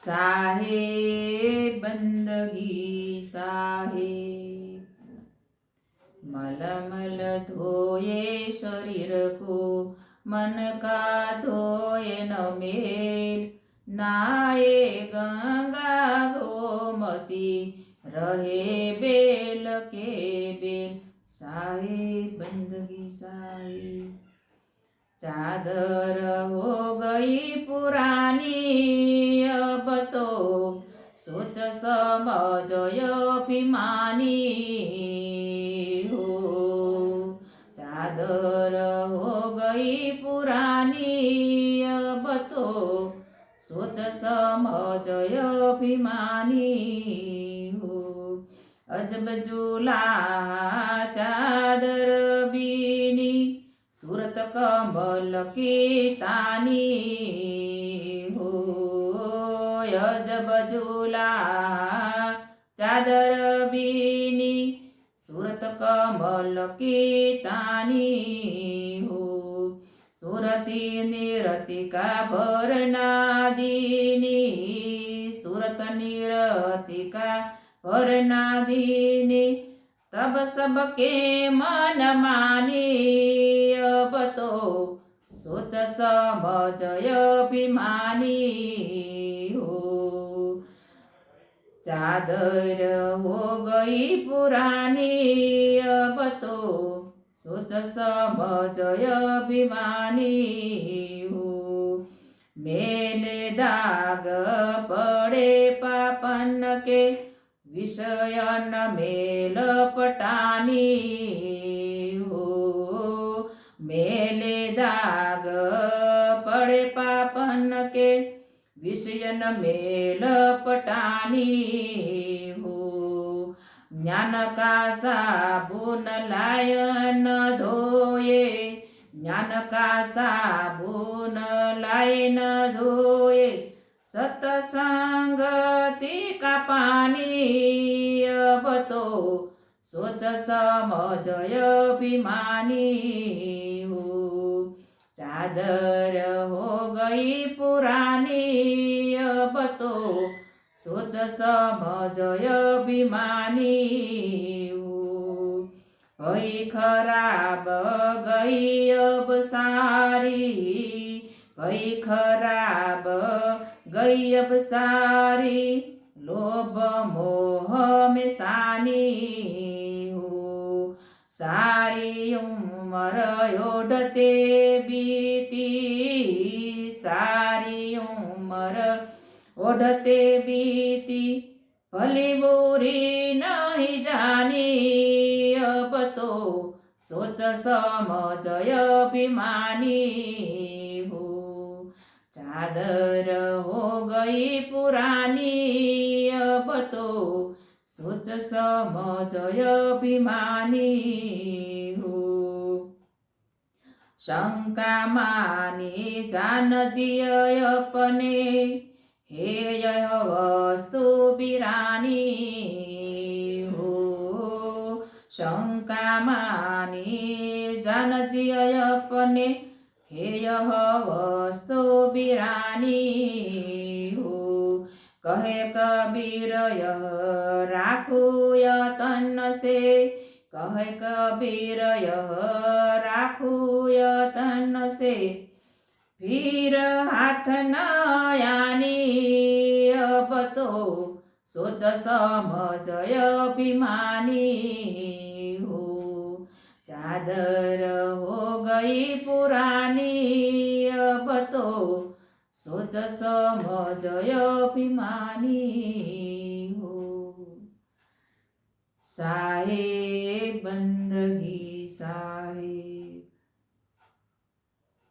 साहेब बंदगी साहेब, मलमल धोए शरीर को, मन का धोए न मेल। नाये गंगा गोमती, रहे बेल के बेल। साहेब बंदगी साहेब, चादर हो गई पुरानी, अब तो सोच समझ अभिमानी हो। चादर हो गई पुरानी, अब तो सोच समझ अभिमानी हो। अजब झूला चादर बीनी, सूरत कमल की तानी हो। अजब झूला चादर बीनी, सूरत कमल की तानी हो। सूरती निरतिका भरना दीनी, सूरत निरतिका भरना दीनी। तब सबके मन मानी, अब तो सोच समझ अभिमानी हो। चादर हो गई पुरानी, अब तो सोच समझ अभिमानी हो। मेले दाग पड़े पापन के, विषयन मेल पटानी हो। मेले दाग पड़े पापन के, विषयन मेल पटानी हो। ज्ञान का साबुन लाय न धोए, ज्ञान का साबुन लाय न धोए। सत्संगति का पानी, अब तो सोच समझ अभिमानी हो। चादर हो गई पुरानी, अब तो सोच समझ अभिमानी हो। भई खराब गई अब सारी, भई खराब गई अब सारी। लोभ मोह में सानी हो। सारी उम्र ओढ़ते बीती, सारी उम्र ओढ़ते बीती। भली बुरी नहीं जानी, अब तो सोच समझ अभिमानी हो। चादर हो गई पुरानी, अब तो सोच समझ अभिमानी हो। शंका मानी जान जिय अपने, हे यह वस्तु बिरानी हो। शंका मानी जान जिय अपने, हे यह वस्तु बिरानी हो। कहे कबीर यह राखू यतन से, कहे कबीर यह राखू यतन से। फिर हाथ न आनी, अब तो सोच समझ अभिमानी हो। चादर हो गई पुरानी, अब तो सोच समझ अभिमानी हो। साहेब बंदगी साहेब।